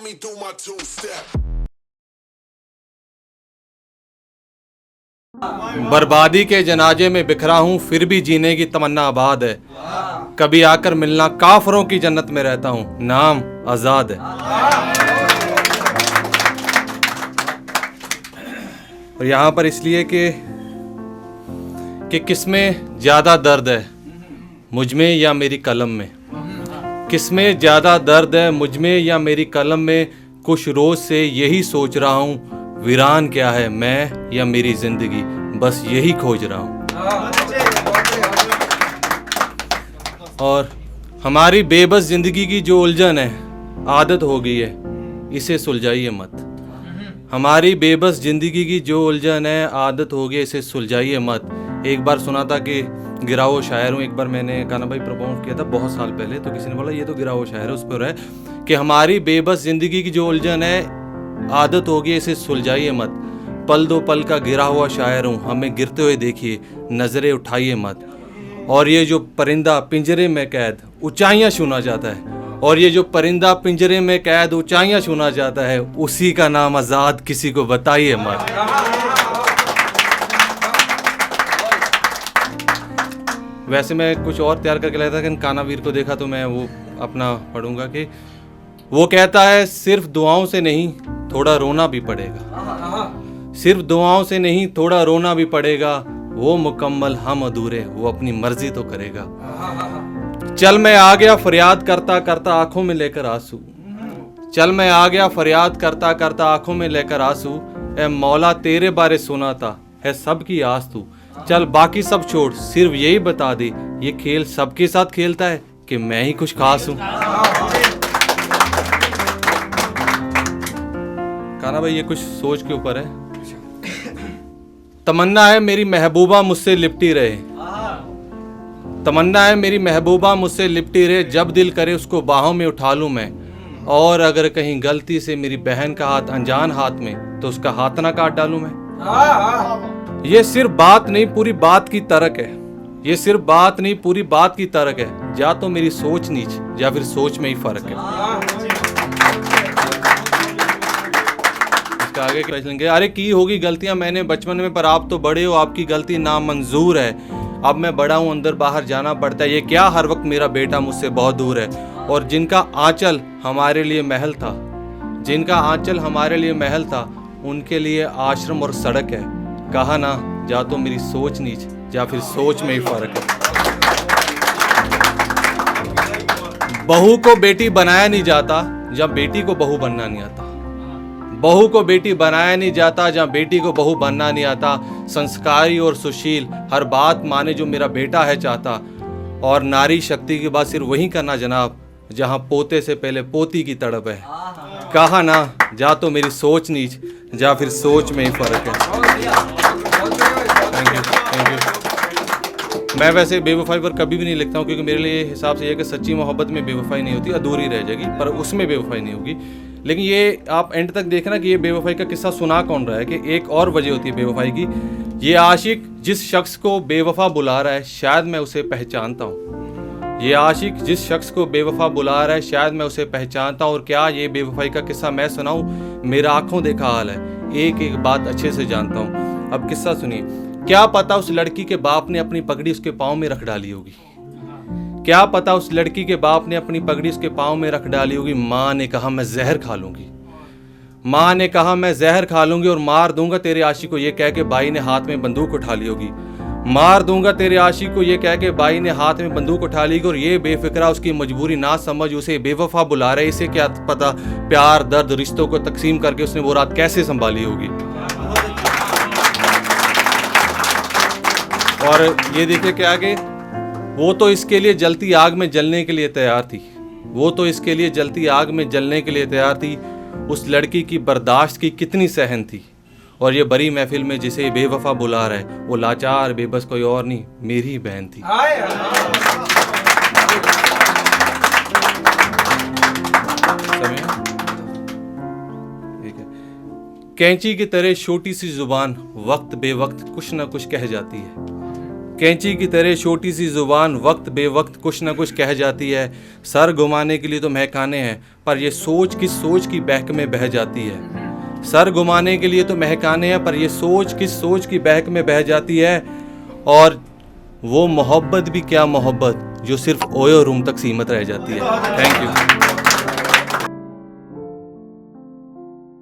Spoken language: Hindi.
me do my two-step. बर्बादी के जनाजे में बिखरा हूँ फिर भी जीने की तमन्ना आबाद है। कभी आकर मिलना काफरों की जन्नत में रहता हूँ, नाम आजाद है। और यहाँ पर इसलिए कि किसमें ज्यादा दर्द है, मुझ में या मेरी कलम में। किसमें ज्यादा दर्द है, मुझ में या मेरी कलम में। कुछ रोज से यही सोच रहा हूँ, वीरान क्या है, मैं या मेरी जिंदगी, बस यही खोज रहा हूँ। और हमारी बेबस जिंदगी की जो उलझन है, आदत हो गई है, इसे सुलझाइए मत। हमारी बेबस जिंदगी की जो उलझन है, आदत हो गई, इसे सुलझाइए मत। एक बार सुना था कि गिरा हुआ शायर हूँ। एक बार मैंने कान्हा भाई परफॉर्म किया था बहुत साल पहले, तो किसी ने बोला ये तो गिरा हुआ शायर है। उस पर है कि हमारी बेबस जिंदगी की जो उलझन है, आदत हो गई, इसे सुलझाइए मत। पल दो पल का गिरा हुआ शायर हूँ, हमें गिरते हुए देखिए, नजरें उठाइए मत। और ये जो परिंदा पिंजरे में कैद ऊंचाइयां छूना चाहता है, और ये जो परिंदा पिंजरे में कैद ऊंचाइयां छूना चाहता है, उसी का नाम आजाद, किसी को बताइए मत। वैसे मैं कुछ और तैयार करके लाया था, लेकिन कान्हा वीर को देखा तो मैं वो अपना पढ़ूंगा कि वो कहता है सिर्फ दुआओं से नहीं थोड़ा रोना भी पड़ेगा, सिर्फ दुआओं से नहीं थोड़ा रोना भी पड़ेगा। वो मुकम्मल हम अधूरे, वो अपनी मर्जी तो करेगा। चल मैं आ गया फरियाद करता करता आंखों में लेकर आंसू, चल मैं आ गया फरियाद करता करता आंखों में लेकर आंसू। ए मौला तेरे बारे सुना था, है सबकी आस तू। चल बाकी सब छोड़, सिर्फ यही बता दे, ये खेल सबके साथ खेलता है कि मैं ही कुछ खास हूँ। कान्हा भाई ये कुछ सोच के ऊपर है। तमन्ना है मेरी महबूबा मुझसे लिपटी रहे, तमन्ना है मेरी महबूबा मुझसे लिपटी रहे। जब दिल करे उसको बाहों में उठा लूं मैं, और अगर कहीं गलती से मेरी बहन का हाथ अनजान हाथ में, तो उसका हाथ ना काट डालूं मैं। ये सिर्फ बात नहीं पूरी बात की तर्क है, ये सिर्फ बात नहीं पूरी बात की तर्क है। या तो मेरी सोच नीच या फिर सोच में ही फर्क है। इसका आगे क्या चलेंगे। अरे की होगी गलतियां मैंने बचपन में, पर आप तो बड़े हो, आपकी गलती नामंजूर है। अब मैं बड़ा हूँ, अंदर बाहर जाना पड़ता है। ये क्या हर वक्त मेरा बेटा मुझसे बहुत दूर है। और जिनका आंचल हमारे लिए महल था, जिनका आंचल हमारे लिए महल था, उनके लिए आश्रम और सड़क है। कहा ना, या तो मेरी सोच नीच या फिर सोच में ही फर्क है। बहू को बेटी बनाया नहीं जाता जब बेटी को बहू बनना नहीं आता, बहू को बेटी बनाया नहीं जाता जहाँ बेटी को बहू बनना नहीं आता। संस्कारी और सुशील हर बात माने जो मेरा बेटा है चाहता, और नारी शक्ति की बात सिर्फ वही करना जनाब जहाँ पोते से पहले पोती की तड़प है। कहा ना, जा तो मेरी सोच नीच या फिर सोच में ही फर्क है। Thank you. मैं वैसे बेवफाई पर कभी भी नहीं लिखता हूँ, क्योंकि मेरे लिए हिसाब से यह कि सच्ची मोहब्बत में बेवफाई नहीं होती, अधूरी रह जाएगी, पर उसमें बेवफाई नहीं होगी। लेकिन ये आप एंड तक देखना कि ये बेवफाई का किस्सा सुना कौन रहा है, कि एक और वजह होती है बेवफाई की। ये आशिक जिस शख्स को बेवफा बुला रहा है, शायद मैं उसे पहचानता हूँ। ये आशिक जिस शख्स को बेवफा बुला रहा है, शायद मैं उसे पहचानता हूँ। और क्या ये बेवफाई का किस्सा मैं सुनाऊँ? मेरा आंखों देखा हाल है, एक एक बात अच्छे से जानता हूँ। अब किस्सा सुनिए। क्या पता उस लड़की के बाप ने अपनी पगड़ी उसके पाँव में रख डाली होगी, क्या पता उस लड़की के बाप ने अपनी पगड़ी उसके पाँव में रख डाली होगी। माँ ने कहा मैं जहर खा लूंगी, माँ ने कहा मैं जहर खा लूंगी और मार दूंगा तेरे आशिक को, ये कह के बाई ने हाथ में बंदूक उठा ली होगी। मार दूंगा तेरे आशिक को, ये कह के बाई ने हाथ में बंदूक उठा ली होगी। और ये बेफिक्रा उसकी मजबूरी ना समझ उसे बेवफा बुला रहे, इसे क्या पता प्यार दर्द रिश्तों को तकसीम करके उसने वो रात कैसे संभाली होगी। और ये देखिए क्या आगे, वो तो इसके लिए जलती आग में जलने के लिए तैयार थी, वो तो इसके लिए जलती आग में जलने के लिए तैयार थी। उस लड़की की बर्दाश्त की कितनी सहन थी। और ये बड़ी महफिल में जिसे बेवफा बुला रहा है, वो लाचार बेबस कोई और नहीं, मेरी बहन थी। कैंची की तरह छोटी सी जुबान वक्त बेवक्त कुछ ना कुछ कह जाती है, कैंची की तरह छोटी सी ज़ुबान वक्त बेवक्त कुछ ना कुछ कह जाती है। सर घुमाने के लिए तो महकाने हैं, पर ये सोच किस सोच की बहक में बह जाती है। सर घुमाने के लिए तो महकाने हैं, पर ये सोच किस सोच की बहक में बह जाती है। और वो मोहब्बत भी क्या मोहब्बत जो सिर्फ ओयो रूम तक सीमित रह जाती है। Thank you.